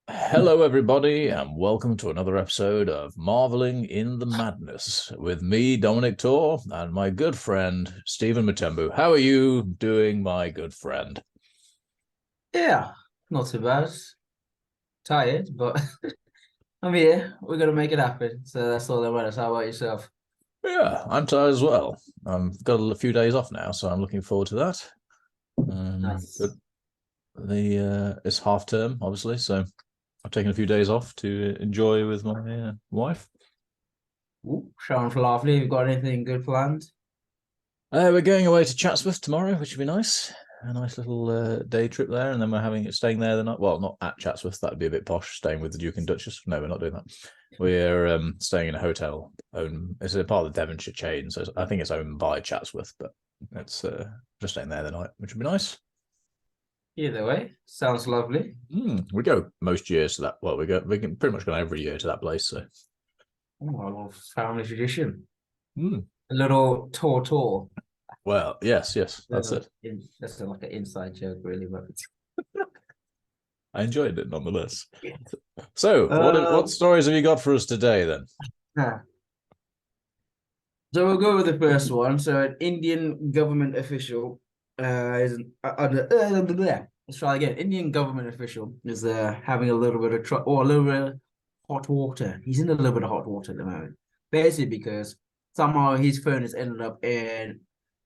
Hello, everybody, and welcome to another episode of Marveling in the Madness with me, Dominic Tor, and my good friend, Stephen Matembu. How are you doing, my good friend? Yeah, not too bad. Tired, but I'm here. We're gonna make it happen. So that's all that matters. How about yourself? Yeah, I'm tired as well. I've got a few days off now, so I'm looking forward to that. But Nice. it's half term, obviously, so I've taken a few days off to enjoy with my wife. Ooh, sounds lovely. You got anything good planned? We're going away to Chatsworth tomorrow, which would be nice. A nice little day trip there, and then we're staying there the night. Well, not at Chatsworth. That'd be a bit posh. Staying with the Duke and Duchess. No, we're not doing that. We're staying in a hotel. It's a part of the Devonshire chain, so I think it's owned by Chatsworth, but it's just staying there the night, which would be nice. Either way, sounds lovely. We go most years to that. Well, we can pretty much go every year to that place. So, Oh, I love family tradition. mm. A little tour. Well, yes, that's it. That's like an inside joke, really, but I enjoyed it nonetheless. So, what um, stories have you got for us today then? huh. So we'll go with the first one. So an Indian government official is let's try again. Indian government official is having a little bit of or a little bit of hot water. He's in a little bit of hot water at the moment, basically because somehow his phone has ended up in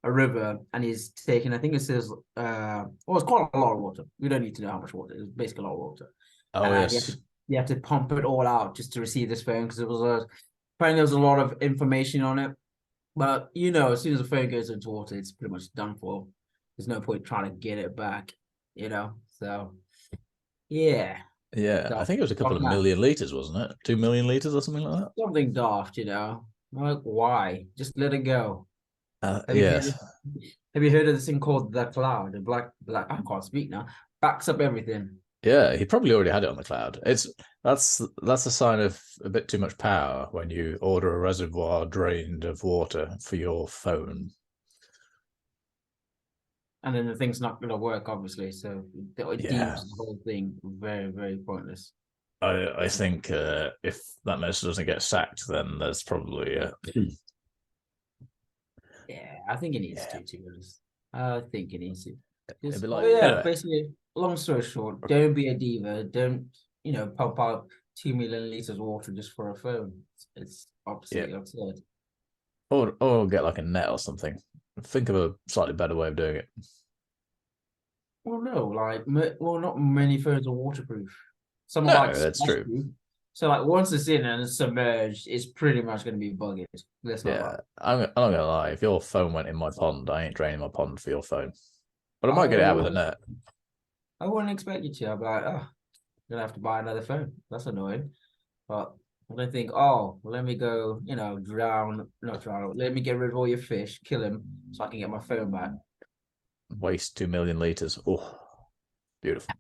a river and he's taken. I think it says well, it's quite a lot of water. We don't need to know how much water. It's basically a lot of water, Oh and yes, you have to pump it all out just to receive this phone because it was apparently there was a lot of information on it, but as soon as the phone goes into water, it's pretty much done for. There's no point trying to get it back, So yeah, yeah. I daft, think it was a couple daft of man. million liters, wasn't it? 2 million liters or something like that. Something daft. Like why? Just let it go. Have you heard Yes, of, have you heard of this thing called the cloud? The black I can't speak now. Backs up everything. yeah. He probably already had it on the cloud. That's a sign of a bit too much power when you order a reservoir drained of water for your phone. And then the thing's not gonna work, obviously. So it Yeah, deems the whole thing very, very pointless. I think if that minister doesn't get sacked, then there's probably Yeah, I think it needs yeah. to be honest. I think it needs to. It'd Just, be oh like yeah, anyway. basically, long story short, don't be a diva. Don't, pump out 2 million liters of water just for a phone. It's Yeah, absolutely absurd. or get like a net or something. Think of a slightly better way of doing it. Well, no, well, not many phones are waterproof. Some are like No, that's true. splash-proof. So, like, once it's in and it's submerged, it's pretty much going to be bugged. Let's not lie. Yeah, I'm not gonna lie. If your phone went in my pond, I ain't draining my pond for your phone. But I might get it I out with a net. I wouldn't expect you to. I'd be like, oh, I'm gonna have to buy another phone. That's annoying. But I don't think, oh, well, let me go, not drown, let me get rid of all your fish, kill him, so I can get my phone back. Waste 2 million liters. Oh, beautiful.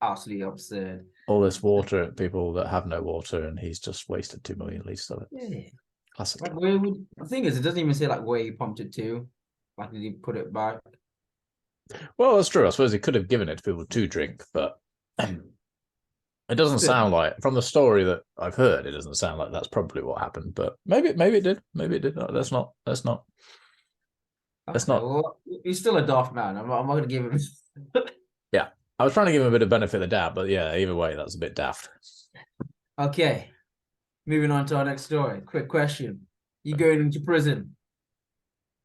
Absolutely absurd. All this water, people that have no water, and he's just wasted 2 million liters of it. Yeah. Classic. Like, where would the thing is, it doesn't even say like where you pumped it to. Like, did you put it back? Well, that's true. I suppose he could have given it to people to drink, but it doesn't Still, sound like, from the story that I've heard, it doesn't sound like that's probably what happened. But maybe it did. Maybe it did. No, that's okay, not. well, he's still a daft man. I'm not gonna give him. Yeah, I was trying to give him a bit of benefit of the doubt, but yeah, either way, that's a bit daft. Okay, moving on to our next story. Quick question: you going into prison?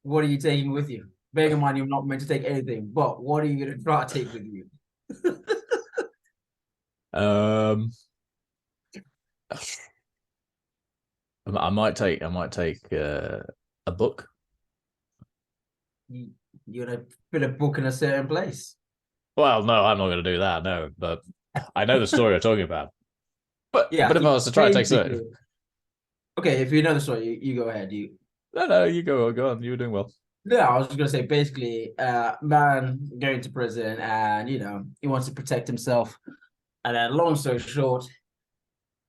What are you taking with you? Bearing in mind you're not meant to take anything, but what are you gonna try to take with you? Um, I might take a book. You, you're gonna put a book in a certain place. Well, no, I'm not going to do that. No, but I know the story you're talking about. Yeah, But if so I was to try to take certain, basically, okay, if you know the story, you go ahead. no, you go on. You were doing well. Yeah, I was just gonna say basically, man going to prison and he wants to protect himself, and then long story short,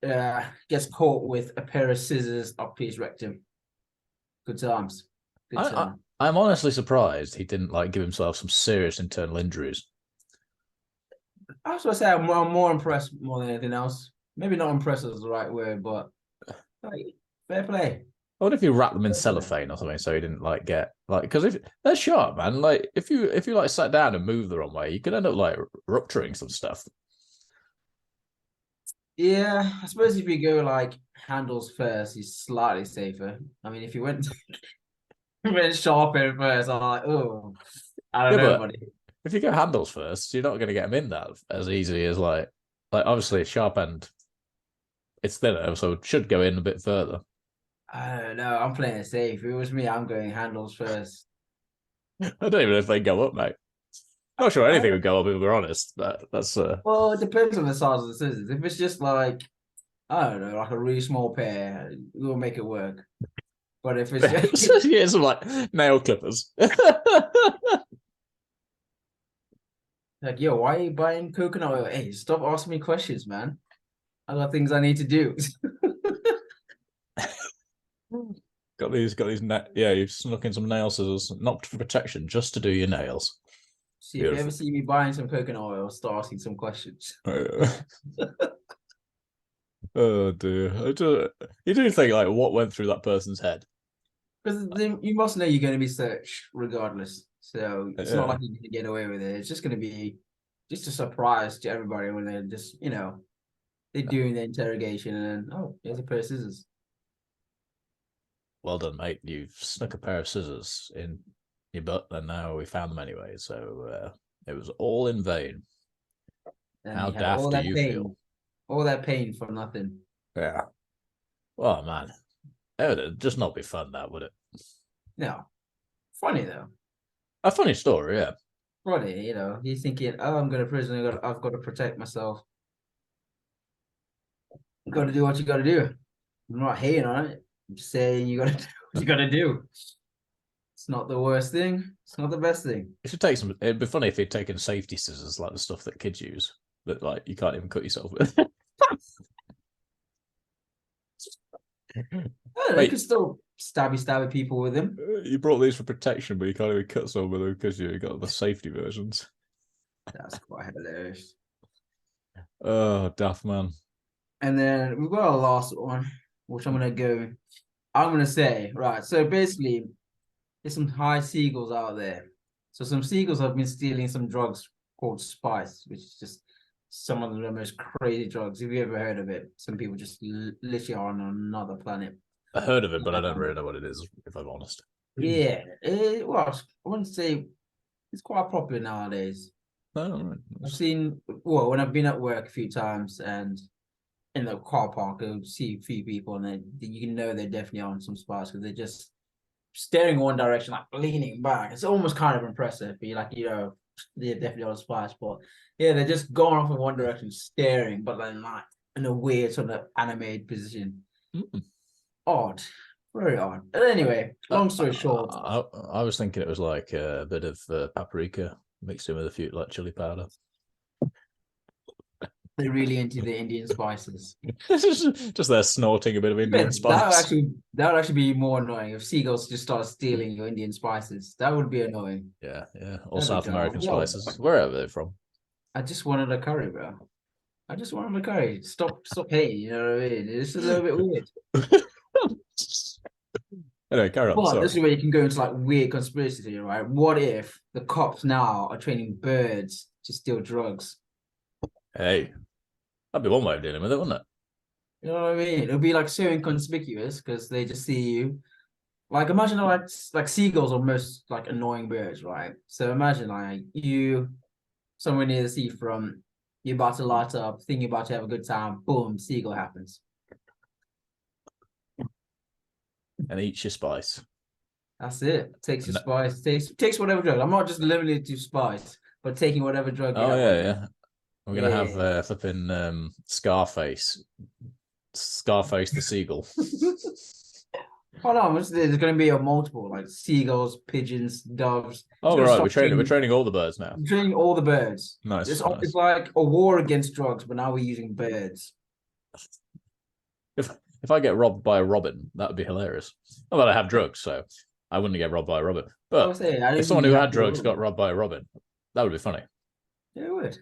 gets caught with a pair of scissors up his rectum. Good times, good I, I time. I'm honestly surprised he didn't like give himself some serious internal injuries. I was gonna say I'm more impressed more than anything else. Maybe not impressed is the right word, but like, fair play. What if you wrap them in Fair play. cellophane or something so you didn't like get like because if they're sharp, man, like if you like sat down and moved the wrong way, you could end up like rupturing some stuff. Yeah, I suppose if you go like handles first, he's slightly safer. I mean, if you went went sharp in first, I'm like, oh, I don't Yeah, know, but buddy. if you go handles first, you're not going to get them in that as easily as like obviously it's sharp end, it's thinner, so it should go in a bit further. I don't know. I'm playing it safe. If it was me, I'm going handles first. I don't even know if they go up, mate. Not sure anything would go up if we're honest. That's Well, it depends on the size of the scissors. If it's just like, I don't know, like a really small pair, we'll make it work. But if it's just yeah, some like nail clippers. like, yo, why are you buying coconut oil? Hey, stop asking me questions, man. I got things I need to do. got these yeah, you've snuck in some nail scissors, not for protection, just to do your nails. See, if you ever Beautiful. see me buying some coconut oil, start asking some questions. Oh dear. You do think like what went through that person's head? Because you must know you're going to be searched regardless. So it's not Yeah. like you're going to get away with it. It's just going to be just a surprise to everybody when they're just, they're doing the interrogation and then, oh, here's a pair of scissors. Well done, mate. You've snuck a pair of scissors in your butt, and now we found them anyway. So it was all in vain. And How you had daft do you feel? all that pain for nothing. Yeah. Oh man, it would just not be fun, that would it? No, funny though. A funny story, yeah. Funny, you're thinking, oh, I'm going to prison. I've got to protect myself. You got to do what you got to do. I'm not hating on it. I'm just saying you got to do what you got to do. It's not the worst thing. It's not the best thing. It should take some. It'd be funny if he'd taken safety scissors, like the stuff that kids use, that like you can't even cut yourself with. Oh, they could Wait, still stabby people with him. you brought these for protection, but you can't even cut someone with them because you got the safety versions. That's quite hilarious. Oh, daft man. And then we've got our last one, which I'm gonna say, right. So basically, there's some high seagulls out there. So some seagulls have been stealing some drugs called spice, which is just some of the most crazy drugs. Have you ever heard of it? Some people just literally are on another planet. I heard of it, but I don't really know what it is, if I'm honest. Yeah, well, I wouldn't say it's quite popular nowadays. Oh, right. I've seen, well, when I've been at work a few times and in the car park, I'll see a few people and then you can know they're definitely on some spice because they're just staring in one direction, like leaning back. It's almost kind of impressive. Be like, they're definitely on spice, but yeah, they're just going off in one direction, staring, but then like in a weird sort of animated position. Mm. Odd, very odd. But anyway, long story short, I was thinking it was like a bit of paprika mixed in with a few like chili powder. they're really into the Indian spices. Just there snorting a bit of Indian spice. That would actually be more annoying if seagulls just start stealing your Indian spices. That would be annoying. Yeah, yeah. Or That'd be South dumb. American Whoa. spices, wherever they're from. I just wanted a curry, bro. I just wanted a curry. Stop hating, you know what I mean? It's a little bit weird. Anyway, carry on. But Sorry. this is where you can go into like weird conspiracy theory, right? What if the cops now are training birds to steal drugs? Hey, that'd be one way of dealing with it, wouldn't it? You know what I mean? It'll be like so inconspicuous because they just see you. Like imagine like seagulls are most like annoying birds, right? So imagine like you somewhere near the seafront, you're about to light up, think you're about to have a good time, boom, seagull happens. And eat your spice. That's it. Takes your spice, takes whatever drug. I'm not just limited to spice, but taking whatever drug you Oh have yeah, with you. yeah. We're gonna have flipping Scarface the seagull. Hold on, there's going to be a multiple like seagulls, pigeons, doves. Oh right, we're training all the birds now. Training all the birds. Nice, It's nice. like a war against drugs, but now we're using birds. If I get robbed by a robin, that would be hilarious. Not that I have drugs, so I wouldn't get robbed by a robin. But if someone who had drugs got robbed by a robin, that would be funny. Yeah, it would.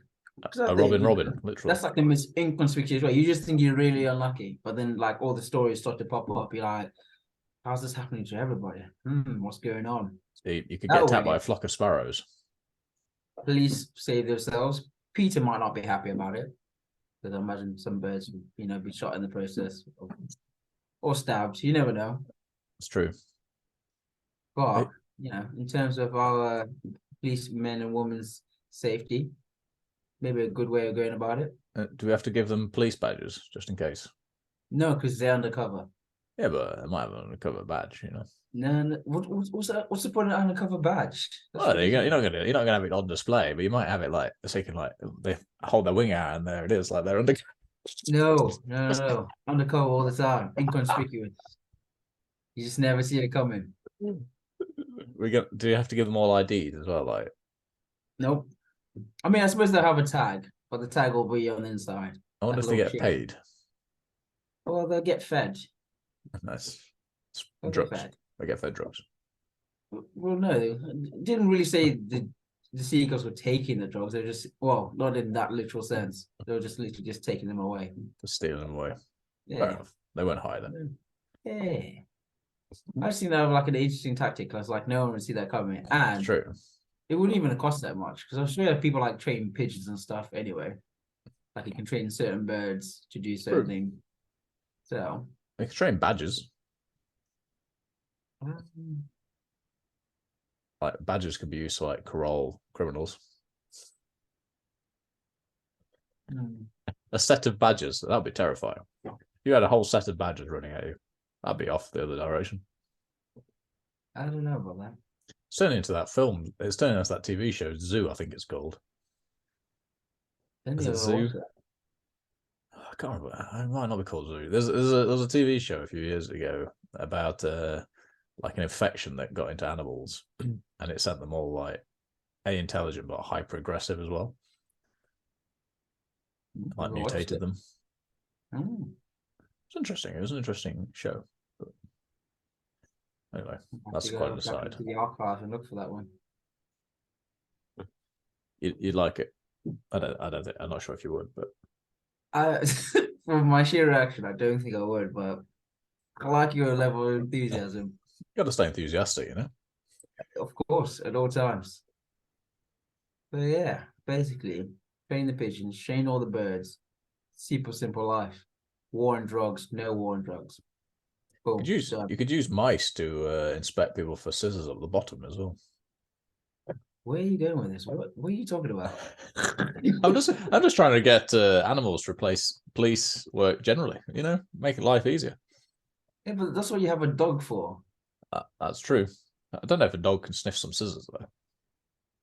A Robin, literally. That's like the most inconspicuous way. You just think you're really unlucky, but then like all the stories start to pop up. You're like, how's this happening to everybody? What's going on? You could That get attacked way, by a flock of sparrows. police save themselves. Peter might not be happy about it, because I imagine some birds would, be shot in the process or stabbed. You never know. It's true. But in terms of our policemen and women's safety, maybe a good way of going about it. Do we have to give them police badges just in case? No, because they're undercover. Yeah, but I might have an undercover badge, No. What's the point of an undercover badge? Well, you're not gonna have it on display, but you might have it like so you can they hold their wing out and there it is, like they're under. No. Undercover all the time, inconspicuous. You just never see it coming. Do you have to give them all IDs as well? Like, Nope. I mean, I suppose they'll have a tag, but the tag will be on the inside. I wonder if they get paid. Well, they'll get fed. Nice. Drugs. They get fed drugs. Well, no, it didn't really say the seagulls were taking the drugs. They're just, well, not in that literal sense. They were just literally just taking them away. Just stealing them away. Yeah. Fair enough. They weren't high then. Yeah. I just think that was like an interesting tactic. I was like, no one would see that coming. And it's true. It wouldn't even cost that much because I'm sure people like train pigeons and stuff anyway. Like you can train certain birds to do certain things. So you can train badgers. Like badgers could be used to like corral criminals. A set of badgers, that'd be terrifying. If you had a whole set of badgers running at you, that'd be off the other direction. I don't know about that. It's turning into that film. It's turning into that TV show, Zoo, I think it's called. Is it Zoo? I can't remember. It might not be called Zoo. There's a TV show a few years ago about like an infection that got into animals, and it sent them all like intelligent but hyper aggressive as well. Like mutated them. It's interesting. It was an interesting show. But anyway, that's quite an aside. To the archive and look for that one. You'd like it? I don't think. I'm not sure if you would, but from my sheer reaction, I don't think I would. But I like your level of enthusiasm. You got to stay enthusiastic, Of course, at all times. But yeah, basically, train the pigeons, train all the birds. Super simple life. War on drugs, no war on drugs. Boom, you could use mice to inspect people for scissors up the bottom as well. Where are you going with this? What are you talking about? I'm just trying to get animals to replace police work generally. Make life easier. Yeah, but that's what you have a dog for. That's true. I don't know if a dog can sniff some scissors though.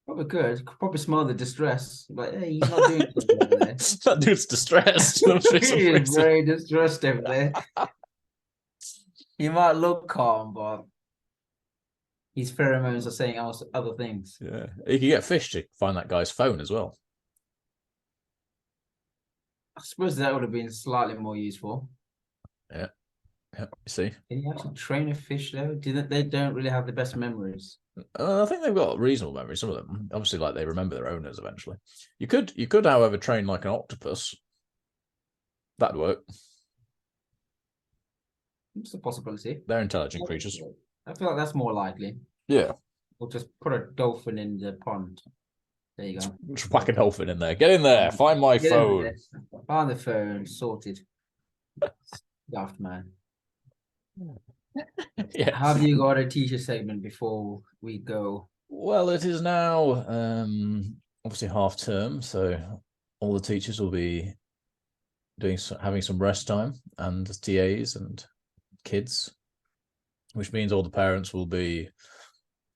Probably could. Probably smell the distress. Like, hey, he's not doing something over there. That dude's distressed. He is very distressed over there. He might look calm, but his pheromones are saying other things. Yeah, you can get fish to find that guy's phone as well. I suppose that would have been slightly more useful. Yeah. You see, can you actually train a fish though? They don't really have the best memories. I think they've got reasonable memories. Some of them, obviously, like they remember their owners eventually. You could, however, train like an octopus. That'd work. It's a possibility. They're intelligent creatures. I feel like that's more likely. Yeah. Or just put a dolphin in the pond. There you go. Just whack a dolphin in there. Get in there. Find my phone. Find the phone. Sorted. Daft man. Yeah. Have you got a teacher segment before we go? Well, it is now obviously half term, so all the teachers will be having some rest time, and TAs and kids, which means all the parents will be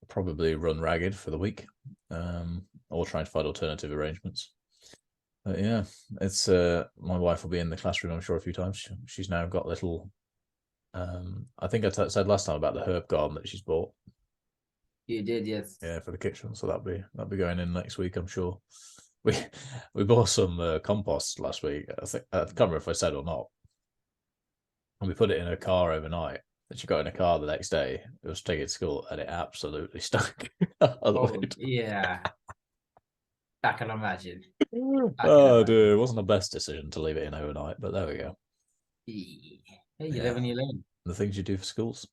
probably run ragged for the week, or trying to find alternative arrangements. But yeah, it's my wife will be in the classroom, I'm sure, a few times. She's now got little I think I said last time about the herb garden that she's bought. You did, yes. Yeah, for the kitchen. So that'll be going in next week, I'm sure. We bought some compost last week. I can't remember if I said or not. And we put it in her car overnight. And she got in a car the next day. It was taking it to school, and it absolutely stunk. Yeah. I can imagine. Oh, dude, it wasn't the best decision to leave it in overnight, but there we go. Hey, you Yeah. live and you learn. The things you do for schools.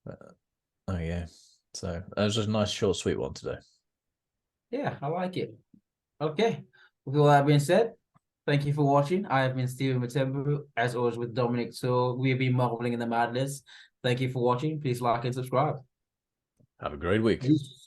Oh yeah. So that was just a nice, short, sweet one today. Yeah, I like it. Okay. With all that being said, thank you for watching. I have been Steven Matembu, as always with Dominic. So we've been marveling in the madness. Thank you for watching. Please like and subscribe. Have a great week. Peace.